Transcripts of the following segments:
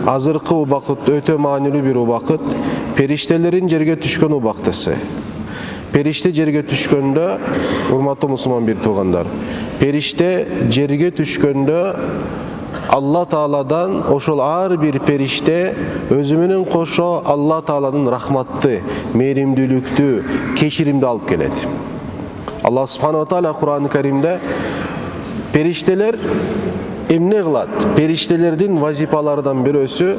азыркы убакыт өтө маанилүү бир убакыт, периштелерин жерге түшкөн убактысы. Периште жерге түшкөндө, урматтуу мусулман бир туугандар, периште жерге түшкөндө Алла Тааладан ошол ар бир периште өзү менен кошо Алла Тааладын рахматты, мээримдүүлүктү, кечиримди алып келет. Алла Субхана ва Таала Кур'ан-ы Каримде периштелер эмне кылат? Периштелердин вазифаларынан бирөөсү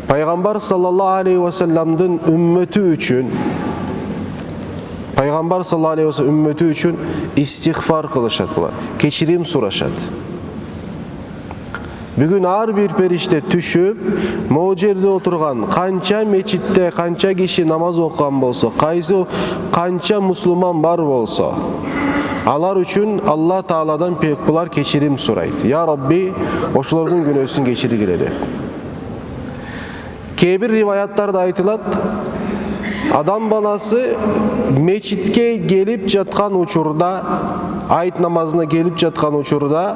Пайгамбар саллаллаху алейхи ва салламдын үммөтү үчүн, Пайгамбар саллаллаху алейхи ва салlam үммөтү үчүн истигфар кылышат булар, кечирим сурашат. Бүгүн ар бир периште түшүп, могу жерде отурган канча мечитте канча киши намаз окуган болсо, канча мусулман бар болсо, алар үчүн Алла Тааладан булар кечирим сурайт. Я Рабби, ошолордун күнөөсүн кечиргиле деп. Кээ бир риваяттарда айтылат, адам баласы мечитке келип жаткан учурда, айт намазына келип жаткан учурда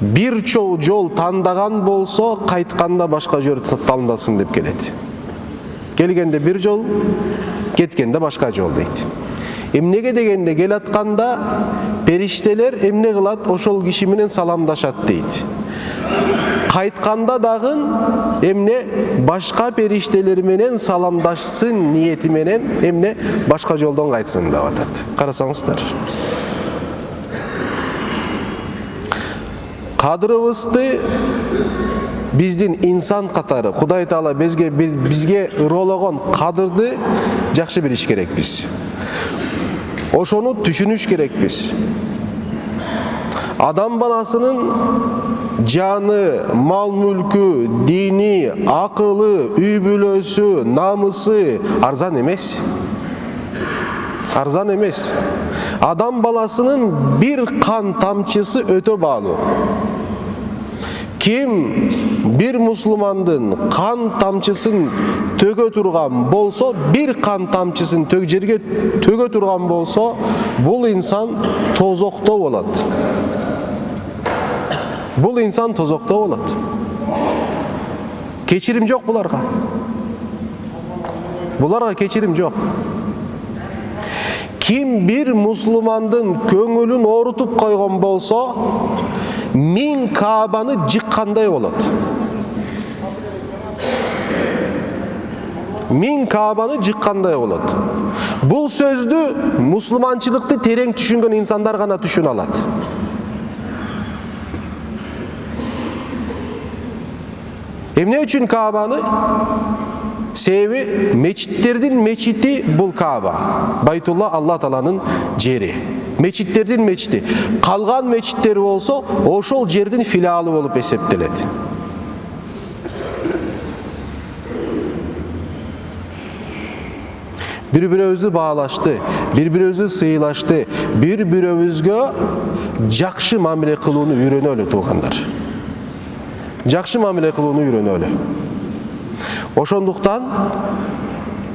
бир жол тандаган болсо, кайтканда башка жол тандалсын деп келет. Келгенде бир жол, кеткенде башка жол дейт. Эмнеге дегенде келатканда периштелер эмне кылат? Ошол киши менен саламдашат дейт. Кайтканда дагы эмне башка периштелер менен саламдашсын ниети менен эмне башка жолдон кайтсын деп атат. Карасаңыздар. Кадырыбызды биздин инсан катары Кудай Таала бизге ырологон кадырды жакшы билиш керекпиз. Ошону түшүнүш керекпиз. Адам баласынын жаны, мал мүлкү, дини, акылы, үй бүлөсү, намысы арзан эмес. Арзан эмес. Адам баласынын бир кан тамчысы өтө баалуу. Ким бир мусулмандын кан тамчысын төгө турган болсо, бир кан тамчысын жерге төгө турган болсо, бул инсан тозокто болот. Бул инсан тозокто болот. Кечирим жок буларга. Буларга кечирим жок. Ким бир мусулмандын көңүлүн оорутуп койгон болсо, 1000 Каабаны жыккандай болот. 1000 Каабаны жыккандай болот. Бул сөздү мусулманчылыкты терең түшүнгөн инсандар гана түшүнө алат. Эмне үчүн Каабаны? Себеби мечиттердин мечити бул Кааба. Байтулла Алла Тааланын жери. Мечиттердин мечити. Калган мечиттер болсо, ошол жердин филиалы болуп эсептелет. Бири-бирөөбүздү баалашты, бири-бирөөбүздү сыйлашты, бири-бирөөбүзгө жакшы мамиле кылууну үйрөнөлү туугандар. Жакшы мамиле кылууну үйрөнөлү. Ошондуктан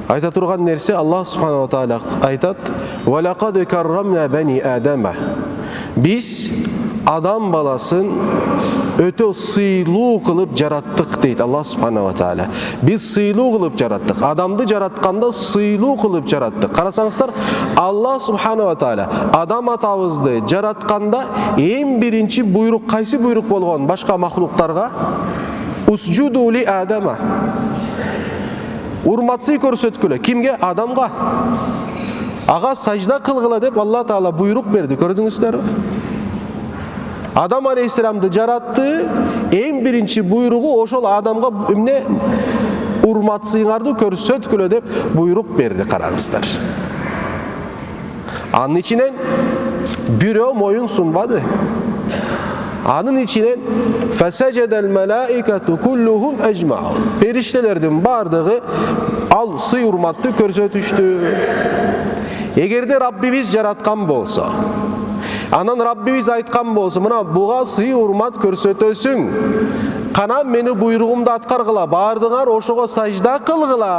айта турган нерсе Аллах Субхана ва Таала айтат: "Ва лакад каррамна бани Адама". Биз адам баласын өтө сыйлуу кылып жараттык дейт Аллах Субхана ва Таала. Биз сыйлуу кылып жараттык. Адамды жаратканда сыйлуу кылып жараттык. Карасаңыздар, Аллах Субхана ва Таала адам атабызды жаратканда эң биринчи буйрук кайсы буйрук болгон башка махлуктарга? Усджуду ли Адама. Урматсы көрсөткүлө. Кимге? Адамга. Ага сажда кылгыла деп Алла Таала буйрук берди. Көрдүңүздөрбү? Адам алейхиссаламды жаратты. Эң биринчи буйругу ошол адамга эмне? Урматсыңарды көрсөткүлө деп буйрук берди, караңыздар. Анын ичинен бирөө моюн сунбады. Анын ичинен фасажадал малаикату куллухум ажмаун. Периштелердин бардыгы ал сый урматты көрсөтүштү. Эгерде Раббибиз жараткан болсо, анан Раббибиз айткан болсо, мына буга сый урмат көрсөтөсүң, кана мени буйругумду аткаргыла, бардыңар ошого сажда кылгыла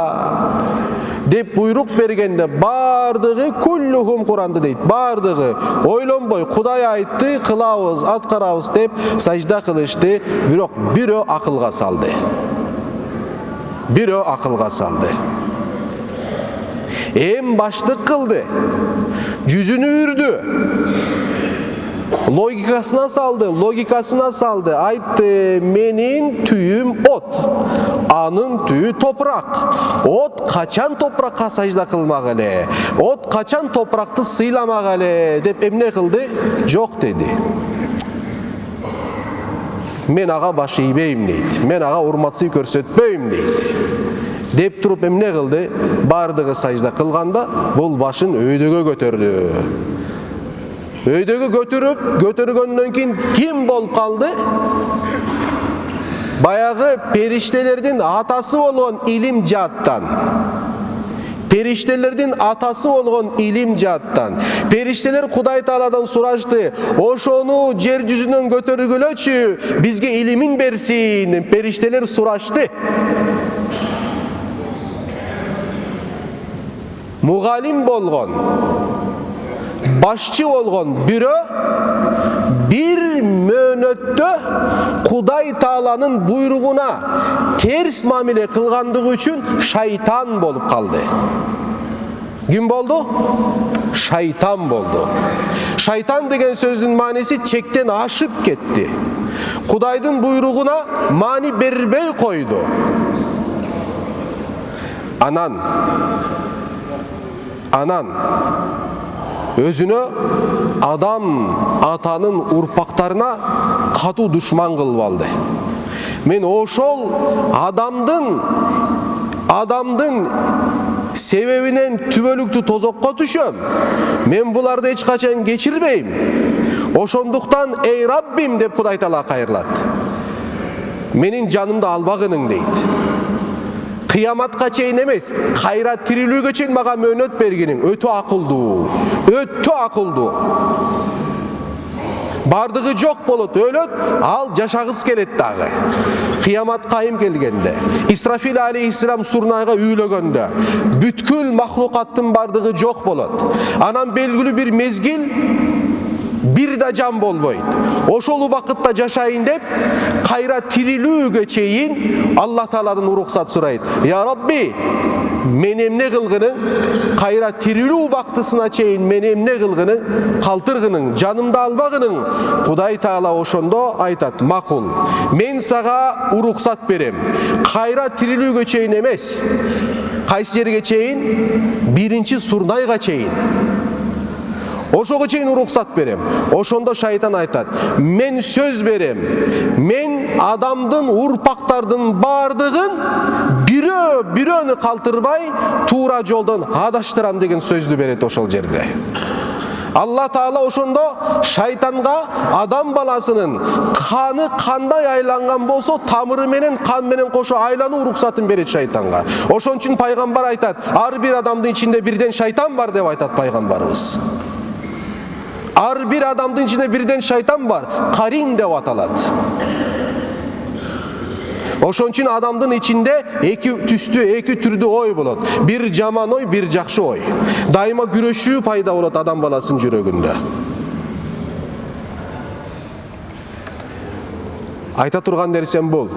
деп буйрук бергенде бардыгы куллухум Кур'анды дейт. Бардыгы ойлонбой Кудай айтты, кылабыз, аткарабыз деп сажда кылышты. Бирок бирөө акылга салды. Бирөө акылга салды. Эм баштык кылды. Жүзүнү үрдү. Логикасына салды. Айтты, менин түйүм от, анын түйү топурак. От качан топуракка сажда кылмак эле? От качан топуракты сыйламак эле? Деп эмне кылды? Жок деди. Мен ага баш ийбейм дейт. Мен ага урматсыз көрсөтпөйм дейт. Деп туруп эмне кылды? Бардыгы сажда кылганда бул башын өйдөгө көтөрдү. Өйдөгө көтөргөндөн кийин ким болуп калды? Баягы периштелердин атасы болгон илим жааттан. Периштелер Кудай Тааладан сурашты, ошону жер жүзүнөн көтөргүлөчү, бизге илимин берсин. Периштелер сурашты. Мугалим болгон, башчы болгон бирөө бир мөөнөттө Кудай Тааланын буйругуна терс мамиле кылгандыгы үчүн шайтан болуп калды. Ким болду? Шайтан болду. Шайтан деген сөздүн мааниси чектен ашып кетти. Кудайдын буйругуна маани бербей койду. Анан өзүнө адам атанын урпактарына катуу душман кылып алды. Мен ошол адамдын себебинен түбөлүктүү тозокко түшөм. Мен буларды эч качан кечирбейм. Ошондуктан эй Раббим деп Кудай Таала кайрылат. Менин жанымды албагының дейт. Кыяматка чейин эмес, кайра тирилүүгө чейин мага мөөнөт бергениң өтө акылдуу. Бардыгы жок болот, өлөт, ал жашагыс келет дагы. Кыямат кайым келгенде, Исрафил алейхиссалам сурнайга үйлөгөндө, бүткүл махлукаттын бардыгы жок болот. Анан белгилүү бир мезгил бир да жан болбойт. Ошол убакытта жашайын деп, кайра тирилүүгө чейин Аллах Тааладан уруксат сурайт. Я Рабби, мен эмне кылгының, кайра тирилүү убактысына чейин мен эмне кылгының, калтыргының, жанымды албагының. Кудай Таала ошондо айтат, макул, мен сага уруксат берем. Кайра тирилүүгө чейин эмес, кайсы жерге чейин? Биринчи сурнайга чейин. Ошого чейин уруксат берем. Ошондо шайтан айтат, мен сөз берем. Мен адамдын урпактардын бардыгын бирөөнү калтырбай туура жолдон адаштырам деген сөздү берет ошол жерде. Алла Таала ошондо шайтанга адам баласынын каны кандай айланган болсо, тамыры менен кан менен кошо айлануу уруксатын берет шайтанга. Ошон үчүн пайгамбар айтат, ар бир адамдын ичинде бирден шайтан бар деп айтат пайгамбарыбыз. Ар бир адамдын ичинде бирден шайтан бар, карин деп аталат. Ошон үчүн адамдын ичинде эки түстүү, эки түрдүү ой болот. Бир жаман ой, бир жакшы ой. Дайыма күрөшүү пайда болот адам баласынын жүрөгүндө. Айта турган нерсем бул.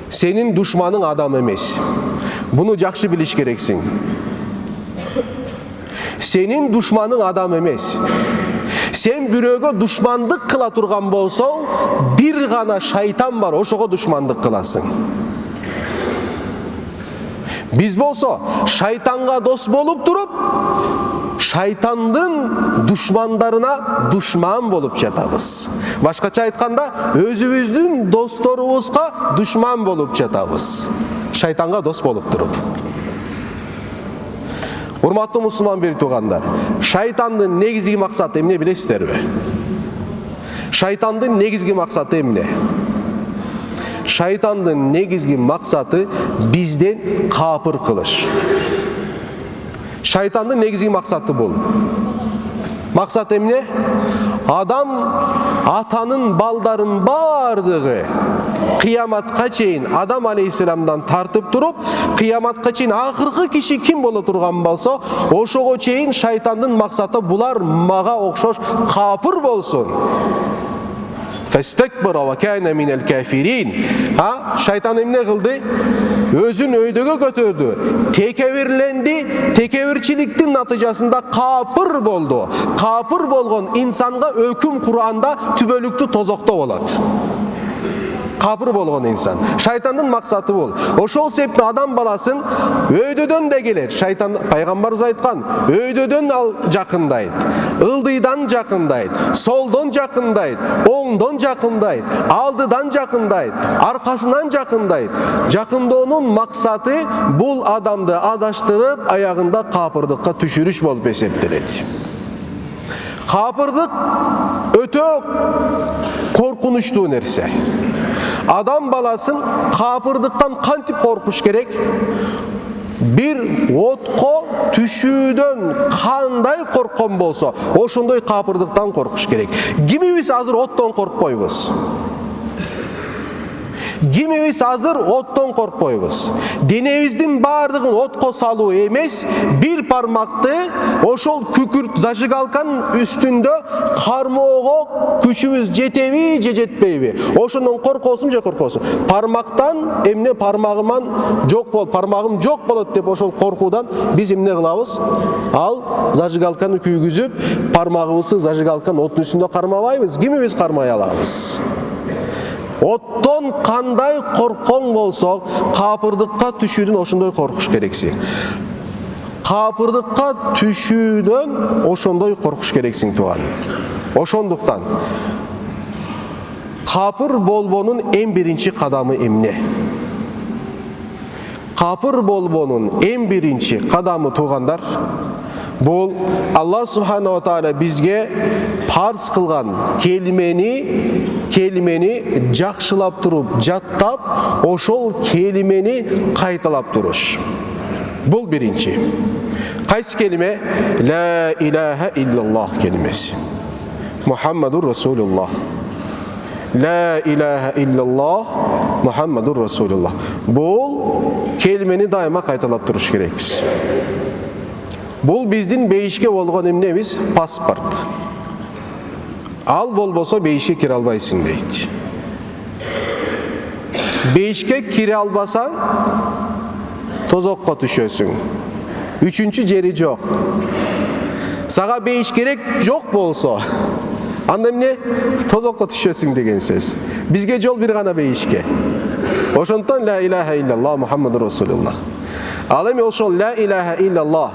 Сенин душманың адам эмес. Буну жакшы билиш керексиң. Сенин душманың адам эмес. Сен бирөөгө душмандык кыла турган болсоң, бир гана шайтан бар, ошого душмандык кыласың. Биз болсо шайтанга дос болуп туруп, шайтандын душмандарына душман болуп жатабыз. Башкача айтканда, өзүбүздүн досторубузга душман болуп жатабыз. Шайтанга дос болуп туруп. Урматтуу мусулман бир туугандар, шайтандын негизги максаты эмне билесиздерби? Шайтандын негизги максаты эмне? Шайтандын негизги максаты бизден капыр кылыш. Шайтандын негизги максаты бул. Максат эмне? Адам атанын балдарын бардыгы kıyamatqa çeyin Adam aleyhisselamdan tartıp durup kıyamatqa çeyin akırkı kişi kim bola turgan bolsa oşogo çeyin şaytandın maksatı bular maga okşoş kapır bolsun. Festekbara ve kâne minel kafirin. Ha, şeytan emne kıldı? Özün öydöge götürdü. Tekevirlendi. Tekevirçiliktin natijasında kapır boldu. Kapır bolgon insanga öküm Kur'an'da tübölüktü tozokta oladı. Kapır bolgon insan. Şeytanın maksatı bol. Oşol septi adam balasın öydödön de gelir. Şeytan Peygamberimiz aytkan öydödön al jakındaydı. Ildıydan jakındaydı. Soldan jakındaydı. Oңдон jakındaydı. Aldıdan jakındaydı. Arkasından jakındaydı. Jakındoonun maksatı bul adamdı adaştırıp ayağında kapırdıkka düşürüş bolup esepteledi. Kapırdık öte korkunçluğu nerse. Adam balasın kapırdıktan kantip korkuş gerek. Bir otko tüşüdön kanday korkon bolsa, oşunday kapırdıktan korkuş gerek. Kimimiz hazır ottan korkpoybuz. Kimimiz hazır ottan korkpoybuz. Denebizдің bardığın otko saluu emes, bir parmaktı oşol kükürt zажигалкан üstünde karmoğo küçümüz jetebi je jetpeybi. Oşundan korkosun je korkosun. Parmaktan emne parmağıman jok bol, parmağım jok bolot dep oşol korkudan biz emne kılabız? Al zажигалканы küygüzüp parmağımızı zажигалкан otun üstünde karmabayбыз. Kimimiz karmay alabız? Otton kanday korkon bolsa kapırdıkka tüşüdün oşunday korkuş gereksin. Kapırdıkka tüşüdün oşunday korkuş gereksin tuğan. Oşonduktan kapır bolbonun en birinci kadamı emne. Kapır bolbonun en birinci kadamı tuğandar bol Allah subhanahu wa ta'ala bizge farz kılgan kelimeni jakşılap turup jattap oşol kelimeni kaytalap turuş. Bul birinci. Qaysı kelime? La ilahe illallah kelimesi. Muhammedur Resulullah. La ilahe illallah Muhammedur Resulullah. Bul kelimeni daima kaytalap turuş gerek biz. Bul bizdin beyişke bolğan emnemiz pasport. Al bolbosa beyişke kire albaysın deydi. Beyişke kire albasan tozokka düşösün. Üçüncü jeri jok. Sağa beyiş gerek jok bolsa anda emne tozokka düşösün degen söz. Bizge jol bir gana beyişke. Oşonton la ilahe illallah Muhammedur Resulullah. Alemi oşol la ilahe illallah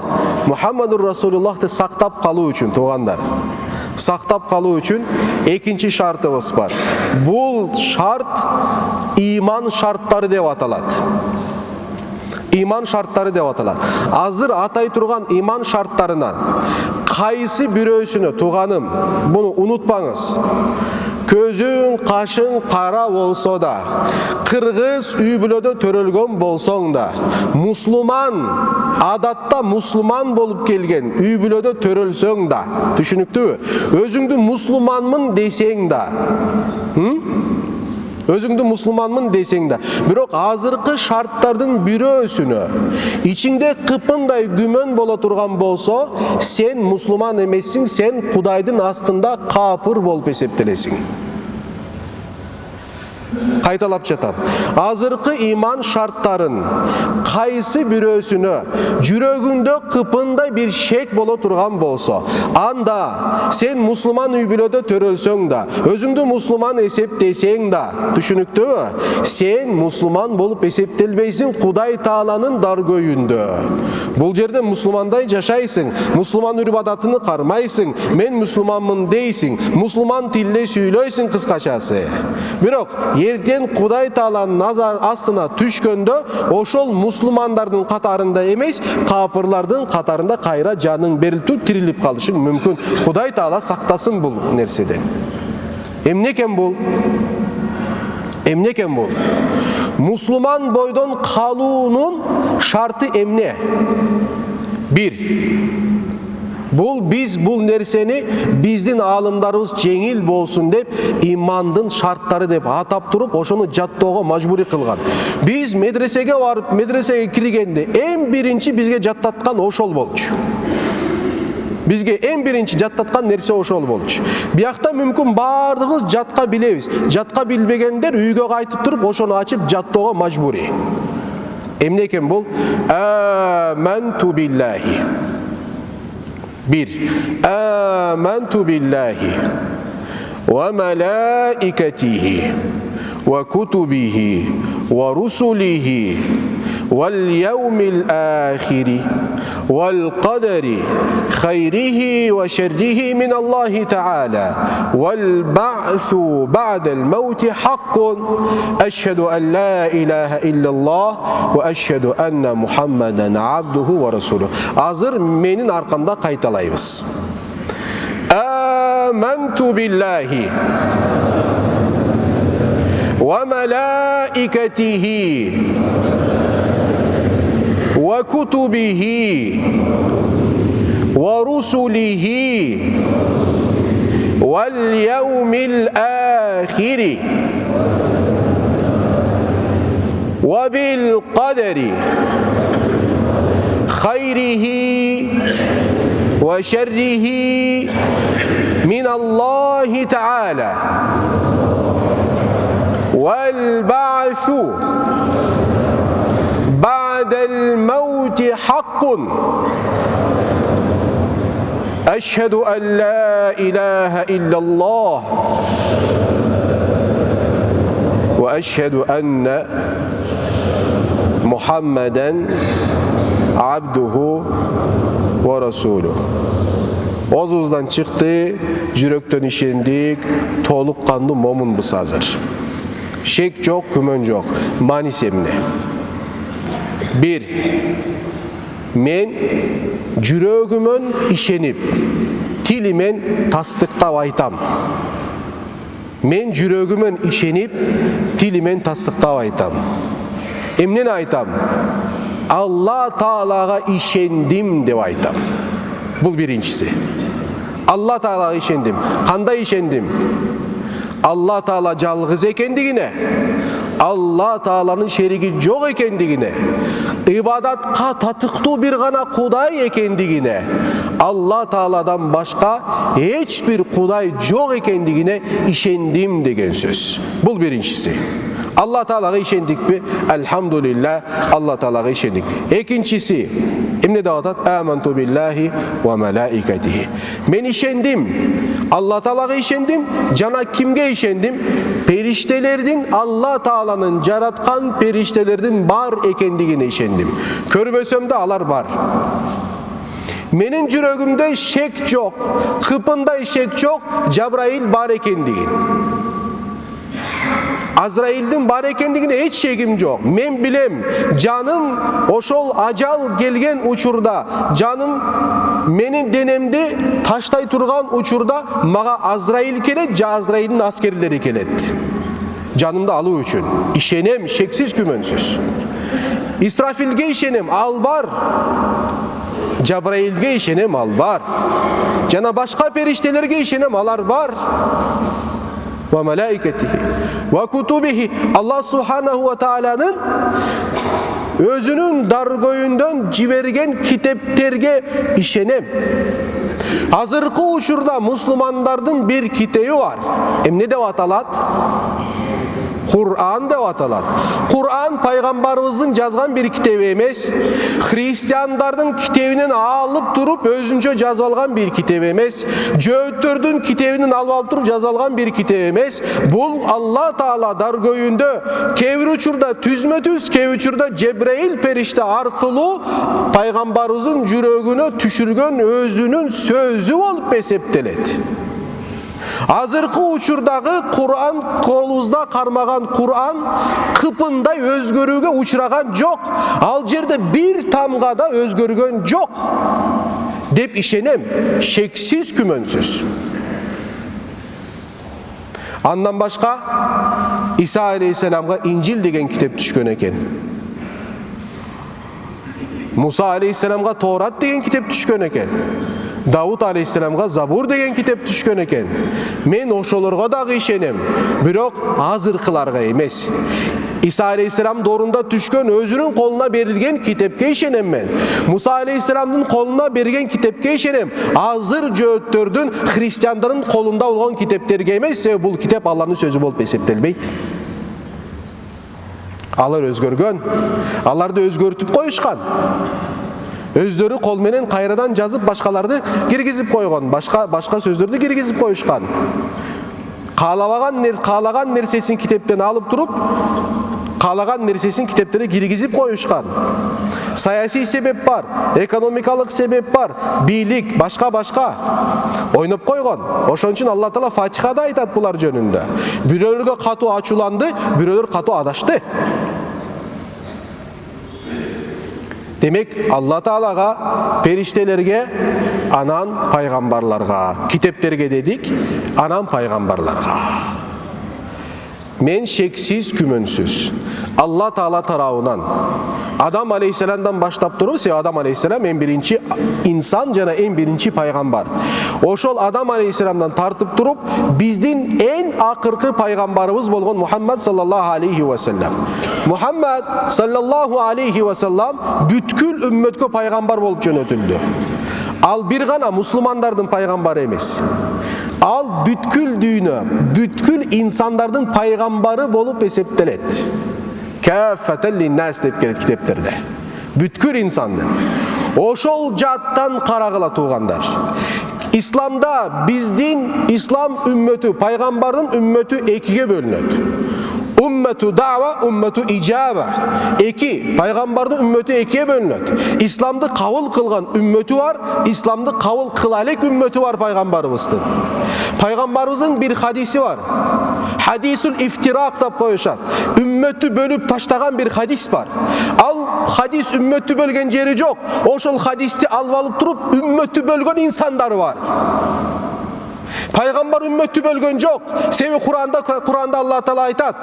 Muhammedur Resulullah'ты saqtap kaluu üçün tuğandar. Saqtap kaluu üçün ekinci şartımız var. Bul şart iman şartları dep atalat. İman şartları dep atalat. Azır atay turgan iman şartlarından kaysı birösünü tuğanım bunu unutpаңыз. Közün, kaşın kara bolsa da, kırgız üybülöde törölgön bolsoң da, Müslüman, adatta Müslüman bolup kelgen üybülöde törölsöң da, düşünüktü? Özüңdü Müslümanmın deseң da, özüңdü Müslümanmın deseң da, birok azırkı şartlardın birösünü içinde kıpınday gümön bola turgan bolsa, sen Müslüman emessin, sen Kudaydın astında kapır bolup eseptelesin. Kaytalap çatan. Azırkı iman şartların kaysı birösünü jürögünde kıpında bir şek bola turgan bolsa, anda sen Müslüman üybülöde törölsöң da, özüңdü Müslüman esepteseң da, düşünüktü mü? Sen Müslüman bolup eseptelbeysin Kuday Taala'nın dargöyünde. Bul jerde Müslümanday jaşaysın, Müslüman ürbadatını karmaysın, men Müslümanmın deysin, Müslüman tilde süylöysün kıskaçası. Birok yerden Kuday Taala'nın nazar astına düşkönde oşol Müslümandardın katarında emes, kapırlardın katarında kayra canın beriltip tirilip kalışın mümkün. Kuday Taala saktasın bul nerseden. Emneken bul? Emneken bul? Müslüman boydon kaluunun şartı emne. Bir, Biz bul nerseni bizdin alımlarımız жеңил болsun dep imandın şartları dep atap turup oşonu jattooga majburi kılgan. Biz medresege varıp medresege kirgende en birinci bizge jattatkan oşol bolчу. Bizge en birinci jattatkan nerse oşol bolчу. Biyakta mümkün bardığız jatka bilebiz. Jatka bilbegender үйgө kaytıp turup oşonu açıp jattooga majburi. Emne eken bul? Âmentu billahi. 1. Âmentu billahi ve melâiketihi ve kutubihi ve rusulihi vel yevmil âhiri vel kaderi hayrihi ve şerrihi minallahi teâlâ vel ba'su ba'del mevti hakkun eşhedü en la ilahe illallah ve eşhedü enne Muhammeden abduhu ve resuluhu. Hazır menin arkamda kaytalayız. Âmentu billahi ve melâiketihi ve kutubihi ve rusulihi vel yevmil âhiri ve bil kaderi hayrihi ve şerrihi minallahi teâlâ vel ba'su ba'del mevti hakkun eşhedü en la ilahe illallah ve eşhedü enne Muhammeden abduhu ve resuluhu. Ozuzdan çıktı, yürekten işendik, toluk kanlı momunbuz hazır. Şek yok, kümön yok. Manis emne. 1. Men yüreğimön işenip, tilimen tasdıqtap aytam. Men yüreğimön işenip, tilimen tasdıqtap aytam. Emnen aytam? Allah Taala'ga işendim dep aytam. Bu birincisi. Allah Taala'ga işendim. Kандай işendim? Allah Taala жалгыз ekendигine, Allah Taala'nın şeriki yok ekendигine, ibadatка татыктуу bir gana Kuday ekendигine, Allah Taala'dan başka hiçbir Kuday yok ekendигine işendim degen söz. Bu birincisi. Allah Taala'ga işendik mi? Elhamdülillah Allah Taala'ga işendik. İkincisi, emne dağıtat? Âmentu billahi ve melâiketihi. Men işendim. Allah Taala'ga işendim. Cana kimge işendim? Periştelerden Allah Taala'nın jaratkan periştelerden bar ekendigine işendim. Körbösöm de alar bar. Menin yüreğimde şek yok. Kıpında şek yok. Cebrail bar ekendigin. Azrail'din bar ekendigine hiç şekim yok. Men bilem canım oşol ajal gelgen uçurda, canım menin denemde taştay turgan uçurda maga Azrail kelet, Azrail'in askerleri kelet. Canımda alı üçün. İşenem şeksiz kümönsüz. İsrafil'ge işenem al bar. Cebrail'ge işenem al bar. Cana başka periştelerge işenem alar bar. Ve melaiketihi ve kutubihi. Allah Subhanahu ve Taala'nın özünün dargoyundan cibergen kitapterge işenem. Hazırkı uçurda Müslümandardın bir kitebi var. Ne de atalat? Kur'an da atalat. Kur'an paygambarimizin yazgan bir kitebi emes. Hristiyanlardın kitebinin alıp durup özünce yazılgan bir kitebi emes. Jöğüttürdün kitebinin alıp durup yazılgan bir kitebi emes. Bul Allah Taala dargoyunda kevir uçurda tüzme tüz kevir uçurda Cebrail perişte arkalı paygambarimizin yüreğine tüşürgön özünün sözü olup eseptelet. Hazırkı uçurdagı Kur'an kolunuzda karmagan Kur'an kıpında özgörüge uçuragan yok. Al jerde bir tamgada özgörgön yok. Dep işenem şeksiz kümönsüz. Andan başka İsa Aleyhisselam'a İncil degen kitap düşkön eken. Musa Aleyhisselam'a Torat degen kitap düşkön eken. Davut aleyhisselamға Забур деген китеп түшкөн экен. Мен ошолорго дагы ишенем, бирок азыркыларга эмес. İsa aleyhisselam doğrunda түшкөн өзүнүн колуна берилген китепке ишенем мен. Муса алейхисселамдын колуна берген китепке ишенем. Азыр жөөттөрдүн, христиандардын колунда болгон китептерге эмес, себеби бул китеп Алланын сөзү болуп эсептелбейт. Алар өзгөргөн, аларды өзгөртүп коюшкан. Өздөрү кол менен кайрадан жазып башкаларды киргизип койгон, башка сөздөрдү киргизип коюшкан. Каалаган нерсесин китептен алып туруп, каалаган нерсесин китептерге киргизип коюшкан. Саясий себеп бар, экономикалык себеп бар, бийлик, башка ойноп койгон. Ошон үчүн Алла Таала Фатихада айтат булар жөнүндө. Бирөөлөргө катуу ачууланды, бирөөлөр катуу адашты. Демек, Алла Таалага, периштелерге, анан пайгамбарларга, китептерге дедик, анан пайгамбарларга. Мен шексиз күмөнсүз Алла Таала тарабынан Адам алейхисселамдан баштап туруп, Адам алейхисселам эң биринчи инсан жана эң биринчи пайгамбар. Ошол Адам алейхисселамдан тартып туруп, биздин эң акыркы пайгамбарыбыз болгон Мухаммад саллаллаху алейхи ва саллам. Мухаммад саллаллаху алейхи ва саллам бүткүл үммөткө пайгамбар болуп жөнөтүлдү. Ал бир гана мусулмандардын пайгамбары эмес. Ал бүткүл дүйнө, бүткүл инсандардын пайгамбары болуп эсептелет. Каффатан линнас деп келет китептерде. Бүткүл инсандын. Ошол жаттан карагыла туугандар. Исламда биздин ислам үммөтү, пайгамбардын үммөтү экиге бөлүнөт. Ummetu da'va, ummetu icaba. Eki, пайгамбардын үммөтү экиге бөлүнөт. Исламды кабыл кылган үммөтү бар, исламды кабыл кыла элек үммөтү бар пайгамбарыбыздын. Пайгамбарыбыздын бир хадиси бар. Хадисул ифтирак деп коюшат. Үммөтү бөлүп таштаган бир хадис бар. Ал хадис үммөтү бөлгөн жери жок. Ошол хадисти алып алып туруп, үммөтү бөлгөн инсандар бар. Пайгамбар үммөтү бөлгөн жок. Себеби Куранда Алла Таала айтат: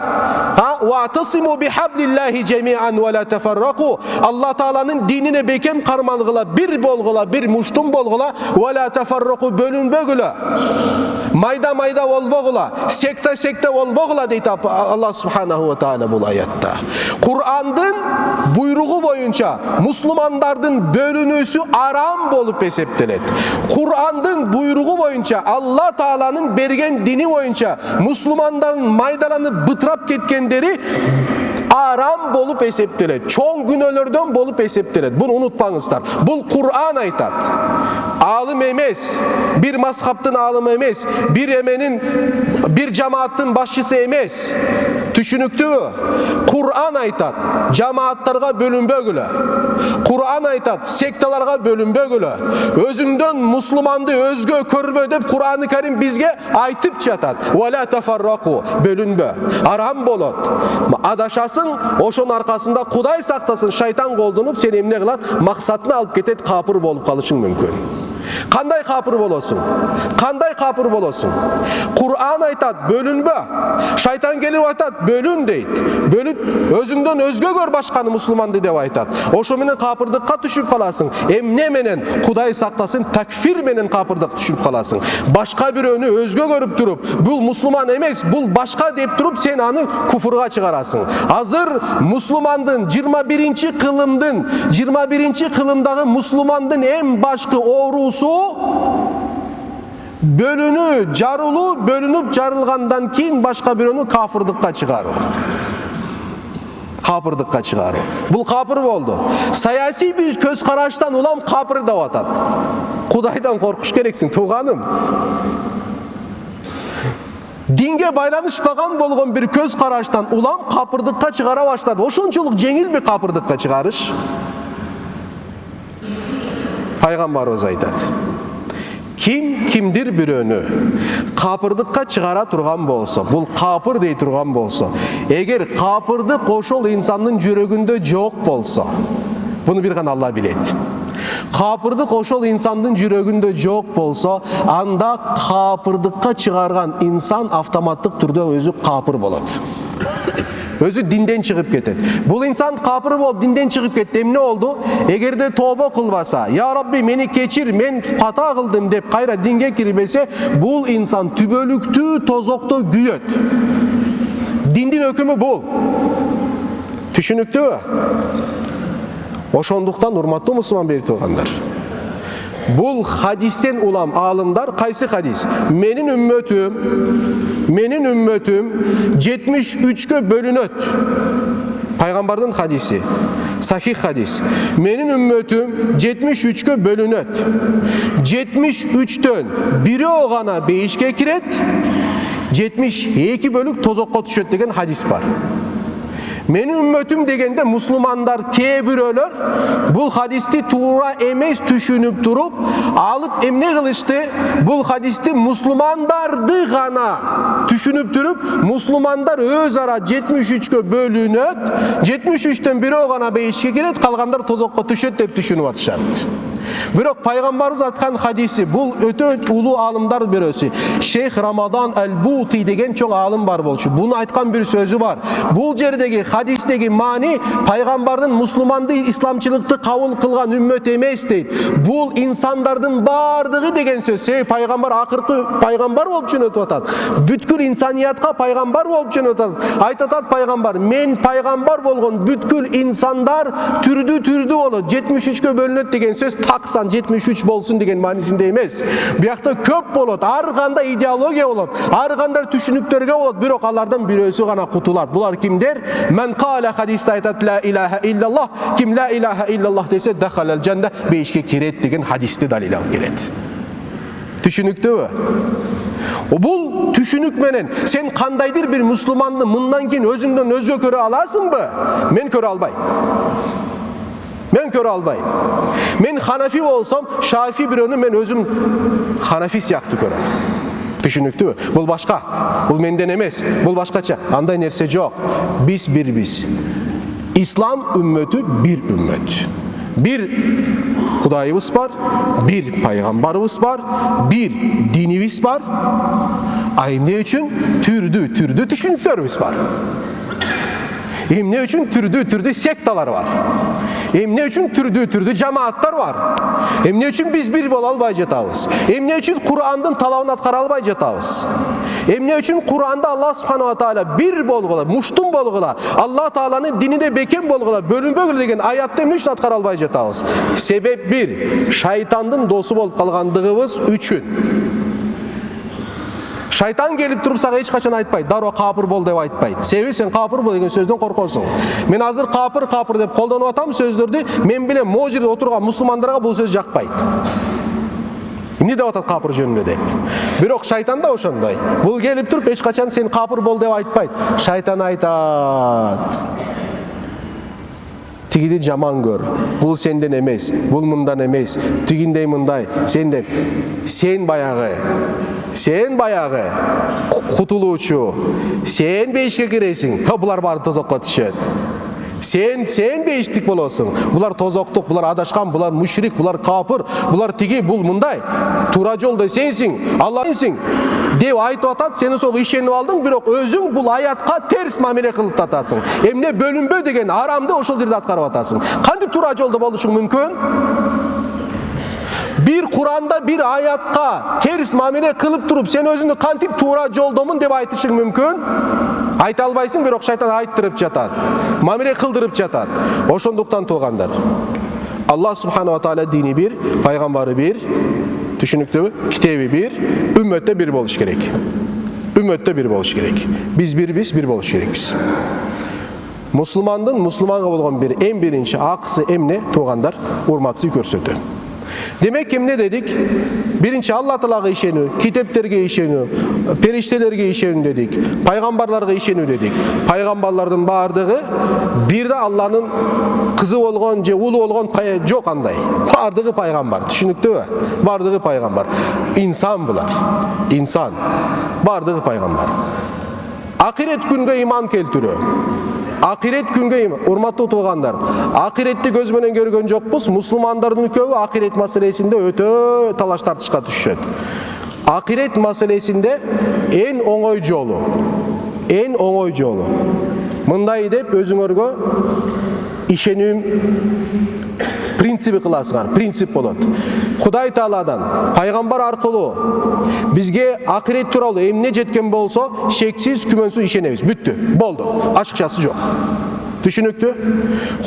"Вa'тасиму бихаблиллахи жами'ан ва ла тафаррaqu." Алла Тааланын динине бекем кармангыла, бир болгула, бир муштум болгула, ва ла тафаррaqu бөлүнбөгүлө. Майда болбогула, секта болбогула дейт Алла субханаху ва таала бул аятта. Кур'андын буйругу боюнча мусулмандардын бөлүнүүсү арам болуп эсептелет. Кур'андын буйругу боюнча Алла Тааланын берген дини боюнча мусулмандардын майдаланып бытырап кеткендери арам болуп эсептелет. Чоң күнөөлөрдөн болуп эсептелет. Буну унутпаңыздар. Бул Кур'ан айтат. Алым эмес, бир мазхабтын алымы эмес, бир жамааттын башчысы эмес. Түшүнүктүүбү? Кур'ан айтат, жамааттарга бөлүнбөгүлө. Кур'ан айтат, секталарга бөлүнбөгүлө. Өзүңдөн мусулманды өзгө көрбө деп Кур'аны Карим бизге айтып жатат. Ва ла тафаррaqu, бөлүнбө. Арам болот. Адашасың, ошонун аркасында Кудай сактасын, шайтан колдонуп сени эмне кылат? Максатына алып кетет, капыр болуп калышың мүмкүн. Кандай капыр болосуң? Кандай капыр болосуң? Кур'ан айтат, бөлүнбө. Шайтан келип айтат, бөлүн дейт. Бөлүп өзүңдөн өзгө көр башканы мусулманды деп айтат. Ошо менен капырдыкка түшүп каласың. Эмне менен? Кудай сактасын, такфир менен капырдыкка түшүп каласың. Башка бирөөнү өзгө көрүп туруп, бул мусулман эмес, бул башка деп туруп, сен аны куфурга чыгарасың. Азыр мусулмандын 21-чи кылымдагы мусулмандын эң башкы оорусу бөлүнүү, жарылуу, бөлүнүп жарылгандан кийин башка бирөөнү кафырдыкка чыгаруу. Капырдыкка чыгаруу. Бул капыр болду. Саясий биз көз караштан улам капыр деп атат. Кудайдан коркуш керексиң, тууганым. Динге байланышпаган болгон бир көз караштан улам капырдыкка чыгара баштады. Ошончолук жеңил бир капырдыкка чыгарыш. Пайгамбарыбыз айтат: кимдир бирөөнү капырдыкка чыгара турган болсо, бул капыр дей турган болсо, эгер капырдык ошол инсандын жүрөгүндө жок болсо, буну бир гана Алла билет. Капырдык ошол инсандын жүрөгүндө жок болсо, анда капырдыкка чыгарган инсан автоматтык түрдө өзү капыр болот. Özü dinden çıkıp ketet. Bul insan kapır bolup dinden çıkıp ketti. Emne oldu? Egerde tövbe kılbasa, ya Rabbi meni keçir, men hata kıldım dep kayra dinge kiribese, bul insan tübölüktü, tozoktu güyöt. Dindin hükümü bul. Tüşünüktü mü? Oşonduktan urmatlı Müslüman beri toğanlar. Bul hadisten ulam alımlar kaysı hadis? Menin ümmetim 73'e bölünöt. Peygamberden hadisi. Sahih hadis. Menin ümmetim 73'e bölünöt. 73'ten biri oğana beyişke kiret. 72 bölük tozokka düşöt degen hadis var. Menin ümmetim degende Müslümanlar kebiröler bul hadisti tuğra emes düşünüp durup alıp emne kılıştı bul hadisti Müslümandardı gana düşünüp durup Müslümanlar özara 73'e bölünöt 73'ten biri oğana beyişke giret kalganlar tozokka düşöt dep düşünüp atışat. Biroq Peygamberimiz atkan hadisi bul öte ulu alımlar birisi. Şeyh Ramadan el-Buti degen çok alım var bolçu. Bunu aytkan bir sözü var. Bul jerdegi hadistegi mani Peygamberden Müslümandı, İslamçılıkты kabul kılgan ümmet emes deydi. Bul insanlardan bardığı degen söz. Peygamber akırkı Peygamber olup jönötüp atat. Bütkül insaniyatка Peygamber olup jönötüp atat. Aytatat Peygamber, men Peygamber bolgon bütkül insanlar türdü bolot. 73'e bölünöt degen söz taksan 73 bolsun degen manisinde emes. Buyakta köp bolot, arganda ideologiya bolot, arganda düşünüktörge bolot, bирок алардан бирөөсү гана кутулат. Булар кимдер? Мен кала хадисте айтат ла илаха иллаллах, ким ла илаха иллаллах десе дахалал жанна бейишке кирет деген хадисти далил алып келет. Түшүнүктүүбү? Бул түшүнүк менен сен кандайдыр бир мусулманды мындан кийин өзүңдөн өзгө көрө аласыңбы? Мен көрө албайм. Men köre albayım. Men Hanafi olsam, Şafi birönü men özüm Hanafi siyahtı köre. Düşünüktü mü? Bul başka. Bul menden emes. Bul başkaça. Anday nerse yok. Biz. İslam ümmeti bir ümmet. Bir Kudayımız var, bir peygamberimiz var, bir dinimiz var. Aynı için türlü düşünüktörümüz var. Ne için türlü sektalar var. Ne için türlü cemaatlar var. Ne için biz bir bol albay жатабыз. Ne için Kur'an'dan talavını atkara albay жатабыз. Ne için Kur'an'da Allah subhanahu wa ta'ala bir bolgula, muştum bolgula, Allah Teala'nın dinine beken bolgula, bölünbögül degen ayatta emne için atkara albay жатабыз. Sebep bir, şeytanın dostu bolup kalgandığımız üçün. Шайтан келип туруп сага эч качан айтпайт, дароо капыр бол деп айтпайт. Себеби сен капыр бол деген сөздөн коркосуң. Мен азыр капыр деп колдонуп атам сөздөрдү, мен менен могу жерде отурган мусулмандарга бул сөз жакпайт. Эмне деп атат капыр жөнүндө деп. Бирок шайтан да ошондой. Бул келип туруп эч качан сен капыр бол деп айтпайт. Шайтан айтат. Тигиди жаман көр. Бул сенден эмес, бул мындан эмес. Тигиндей мындай, сенден. Sen bayağı kutuluğuçu, sen beşike giresin, bular bari tozokka düşet. Sen beştik bolosun, bular tozoktuk, bular adaşkan, bular müşrik, bular kapır, bular tigi, bul munday. Tura jolda sensin, Allah sensin. Dep aytып atat, seni soğuk işenip aldın, bирок özün bul ayatка ters mamile kılıp atasın. Emne bölünbö degen aramdı oşol жерде atkарып atasın. Kantip tura jolda boluşuң mümkün? Bir Kur'an'da bir ayatka ters mamile kılıp durup sen özünü kantip tuğra joldomun dep aytышың mümkün? Ayta albayсың, бирок шайтан айттырып жатат. Mamile kıldırıp жатат. Oşonduktan tuğanдар. Allah subhanahu wa ta'ala dini bir, peygamberi bir, düşünüktü, kitebi bir, ümmette bir boluş gerek. Ümmette bir boluş gerek. Biz bir boluş gerek biz. Müslümandın Müslümanға bolған bir en birinci akısı emne tuğanдар urmatsı körsötü. Demek ki ne dedik? Birinci Allah Teala'ga işeniyor, kitaplarga işeniyor, periştelerge işeniyor dedik, peygamberlarga işeniyor dedik. Peygamberlardan bardığı bir de Allah'ın kızı olgan, je ulu olgan yok anday. Bardığı peygamber, düşünüktü mü? Bardığı peygamber. İnsan bular, insan. Bardığı peygamber. Ahiret günge iman keltiriyor. Ahiret günge iman, urmatlı tuğanlar. Ahirette göz menen görgön jokпуз. Müslümandардын көбү ahiret masalesinde ötö talaş tartışка düşөт. Ahiret masalesinde en oңой жолу Мындай деп өзүңөргө ишеним принциби кыласыңар, принцип болот. Кудай Тааладан пайгамбар аркылуу бизге акырет тууралуу эмне жеткен болсо, шексиз күмөнсүз ишенебиз. Бүттү, болду. Ашыкчасы жок. Түшүнүктүү?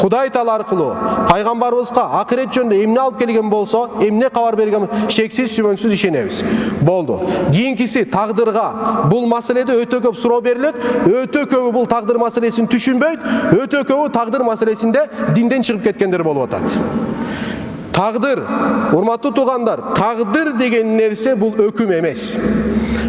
Кудай Таала аркылуу пайгамбарыбызга акырет жөнүндө эмне алып келген болсо, эмне кабар берген, шексиз күмөнсүз ишенебиз. Болду. Кийинкиси тагдырга. Бул маселеде өтө көп суроо берилет. Өтө көбү бул тагдыр маселесин түшүнбөйт. Өтө көбү тагдыр маселесинде динден чыгып кеткендер болуп атат. Тагдыр, урматтуу туугандар, тагдыр деген нерсе бул өкүм эмес.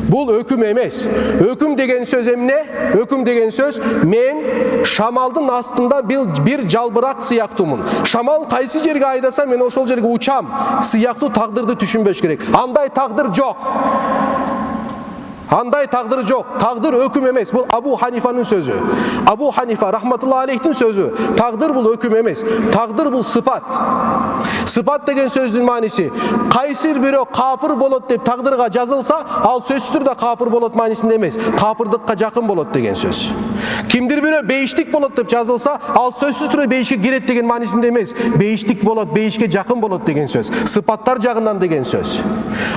Бул өкүм эмес. Өкүм деген сөз эмне? Өкүм деген сөз мен шамалдын астында бир жалбырак сыяктуумун. Шамал кайсы жерге айдаса мен ошол жерге учам сыяктуу тагдырды түшүнбөш керек. Андай тагдыр жок. Андай тагдыр жок. Тагдыр өкүм эмес. Бул Абу Ханифанын сөзү. Абу Ханифа рахматулла алейхтин сөзү. Тагдыр бул өкүм эмес. Тагдыр бул сыпат. Сыпат деген сөздүн мааниси кайсыр бирөө капыр болот деп тагдырга жазылса, ал сөзсүз түрдө капыр болот маанисинде эмес. Капырдыкка жакын болот деген сөз. Кимдир бирөө бейиштик болот деп жазылса, ал сөзсүз түрдө бейишке кирет деген маанисинде эмес. Бейиштик болот, бейишке жакын болот деген сөз. Сыпаттар жагынан деген сөз.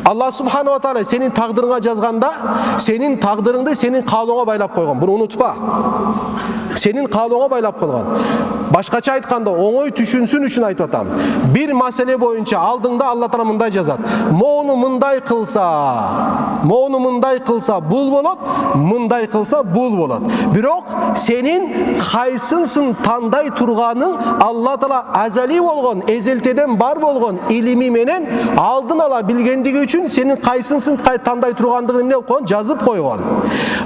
Алла субханаху ва таала сенин тагдырыңа жазганда, сенин тагдырыңды сенин каалооңа байлап койгон. Буну унутпа. Сенин каалооңа байлап койгон. Башкача айтканда, оңой түшүнсүн үчүн айтып атам. Бир маселе боюнча алдыңда Алла Таала мындай жазат. Моуну мындай кылса бул болот, мындай кылса бул болот. Бирок сенин кайсынсын тандай турганың Алла Таала азали болгон, эзелтеден бар болгон илими менен алдын ала билгендиги үчүн сенин кайсынсын тандай тургандыгын эмне койгон, жазып койгон.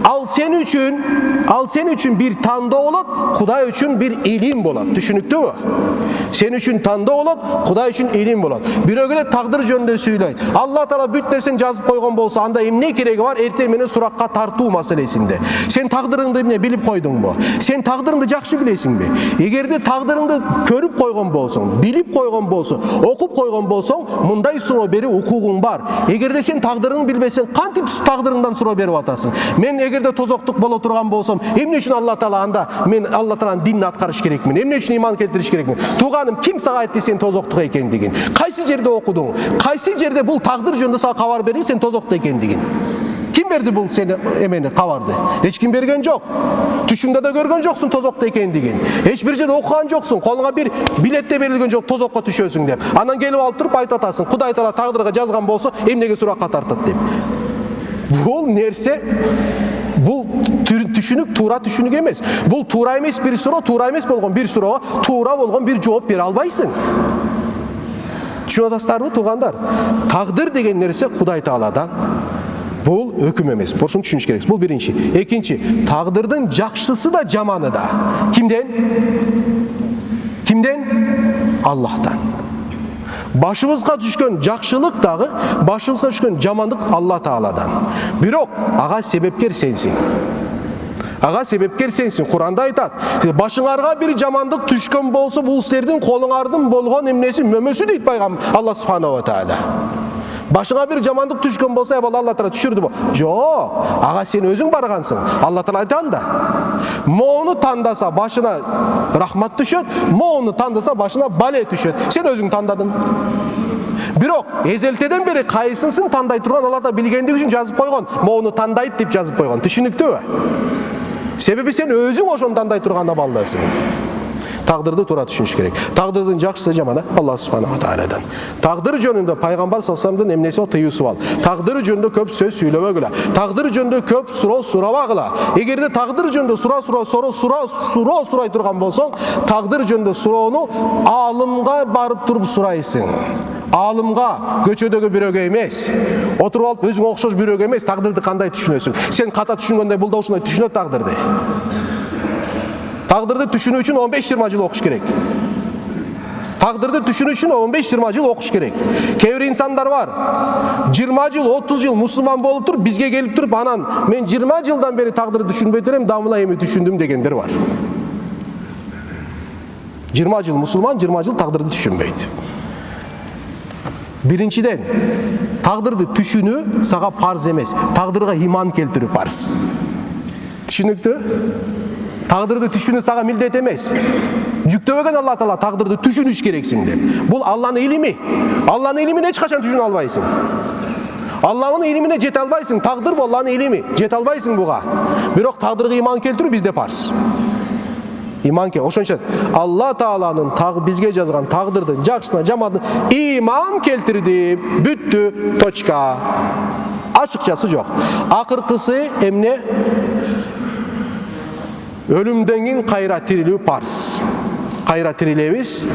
Ал сен үчүн бир тандоо болот, Кудай үчүн бир илим болот. Түшүнүктүүбү? Сен үчүн тандоо болот, Кудай үчүн илим болот. Бирөө келет тагдыр жөнүндө сөйлөйт. Алла Таала бүт нерсени жазып койгон болсо, анда эмне кереги бар эртең менен суракка тартуу маселесинде? Сен тагдырыңды эмне билип койдуңбу? Сен тагдырыңды жакшы билесиңби? Эгерде тагдырыңды көрүп койгон болсоң, билип койгон болсоң, окуп койгон болсоң, мындай суроо берүү укугуң бар. Эгерде сен тагдырыңды билбесең, кантип тагдырыңдан суроо берип атасың? Мен эгерде тозоктук боло турган болсом, эмне үчүн Алла Таала анда мен Алла Тааланын динин аткарыш керекмин? Эмне үчүн иман келтириш керекмин? Тууганым, ким сага айтты сен тозоктук экендигин? Кайсы жерде окудуң? Кайсы жерде бул тагдыр жөнүндө сага кабар берди сен тозоктук экендигин? Ким берди бул сени эмени кабарды? Эч ким берген жок. Түшүңдө да көргөн жоксуң тозоктук экендигин. Эч бир жерде окуган жоксуң. Колуңа бир билет де берилген жок тозокко түшөсүң деп. Анан келип алып туруп айтып атасың. Кудай Таала тагдырга жазган болсо, эмнеге суракка тартат деп. Бул нерсе, бул түшүнүк туура түшүнүк эмес. Бул туура эмес бир суроо, туура эмес болгон бир суроого туура болгон бир жооп бере албайсың. Түшүнүп атасыздарбы, туугандар? Тагдыр деген нерсе Кудай Тааладан. Бул өкүм эмес. Ошону түшүнүш керек. Бул биринчи. Экинчи, тагдырдын жакшысы да жаманы да. Кимден? Аллахтан. Башыбызга түшкөн жакшылык дагы, башыбызга түшкөн жамандык Алла Тааладан. Бирок ага себепкер сенсиң. Куранда айтат, башыңарга бир жамандык түшкөн болсо, бул силердин колуңардын болгон эмнеси, мөмөсү дейт пайгамбар Алла субханаху ва таала. Башыңа бир жамандык түшкөн болсо, Алла Таала түшүрдүбү? Жок, ага сен өзүң баргансың. Алла Таала айтат да. Моуну тандаса башына рахмат түшөт, моуну тандаса башына бале түшөт. Сен өзүң тандадың. Бирок эзелтеден бери кайсынсын тандай турган Алла Таала билгендиги үчүн жазып койгон. Моуну тандайт деп жазып койгон. Түшүнүктүүбү? Себеби сен өзүң ошону тандай турганда балдасың. Тагдырды туура түшүнүш керек. Тагдырдын жакшысы жаманы Алла субханаху ва тааладан. Тагдыр жөнүндө пайгамбар саллаллаху алейхи ва салламдын эмнеси бар? Тыюусу бар. Тагдыр жөнүндө көп сөз сүйлөбөгүлө. Тагдыр жөнүндө көп суроо сурабагыла. Эгерде тагдыр жөнүндө суроо сурай турган болсоң, тагдыр жөнүндө суроону аалымга барып туруп сурайсың. Аалымга, көчөдөгү бирөөгө эмес. Отуруп алып өзүңө окшош бирөөгө эмес, тагдырды кандай түшүнөсүң? Сен ката түшүнгөндөй бул да ушундай түшүнөт тагдырды. Тагдырды түшүнүү үчүн 15-20 жыл окуш керек. Тагдырды түшүнүү үчүн 15-20 жыл окуш керек. Кээ бир инсандар бар. 20 жыл, 30 жыл мусулман болуп туруп, бизге келип туруп, анан мен 20 жылдан бери тагдырды түшүнбөй турам, дамына эми түшүндүм дегендер бар. 20 жыл мусулман, 20 жыл тагдырды түшүнбөйт. Биринчиден, тагдырды түшүнүү сага парз эмес. Тагдырга иман келтирүү парз. Түшүнүктүү? Taqdırды түшүнүү сага милдет эмес. Жүктөбөгөн Алла Таала тaqдырды түшүнүш керексиң деп. Бул Алланын илими. Алланын илимин эч качан түшүнө албайсың. Алланын илимине жете албайсың. Тaqдыр бул Алланын илими. Жете албайсың буга. Бирок тaqдырга иман келтирүү бизде парыз. Иман ке. Ошончо Алла Тааланын бизге жазган тaqдырдын жакшысына жамандына иман келтирди. Бүттү. Точка. Ашыкчасы жок. Акыркысы эмне? Өлүмдөн кийин кайра тирилүү парыз. Кайра тирилебиз,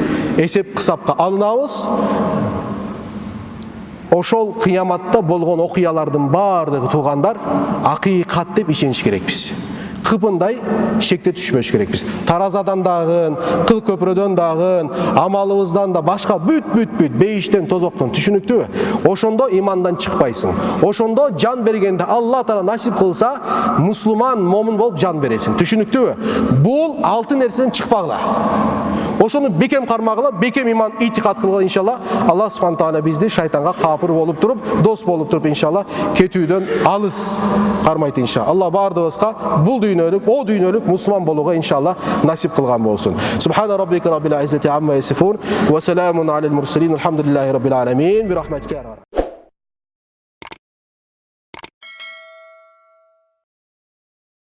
эсеп кысапка алынабыз. Ошол кыяматта болгон окуялардын баардыгы туугандар акыйкат деп ишениш керекпиз. Кыпындай шекте түшпөш керекпиз. Таразадан дагы, кыл көпүрөдөн дагы, амалыбыздан да башка бүт бейиштен тозоктон түшүнүктүбү? Ошондо имандан чыкпайсың. Ошондо жан бергенде Алла Таала насип кылса, мусулман, момун болуп жан бересиң. Түшүнүктүбү? Бул алты нерседен чыкпагыла. Ошону бекем кармагыла, бекем иман итикат кылгыла иншалла. Алла субхана таала бизди шайтанга капыр болуп туруп, дос болуп туруп иншалла кетүүдөн алыс кармайт иншалла. Алла баардыгыбызга бул дүйнөлүк, о дүйнөлүк мусулман болууга иншалла насип кылган болсун. Субхана раббика раббил иzzati amma yasifun ва саламун алал мурсалин. Алхамдулиллахи раббил аламин. Бирахматика.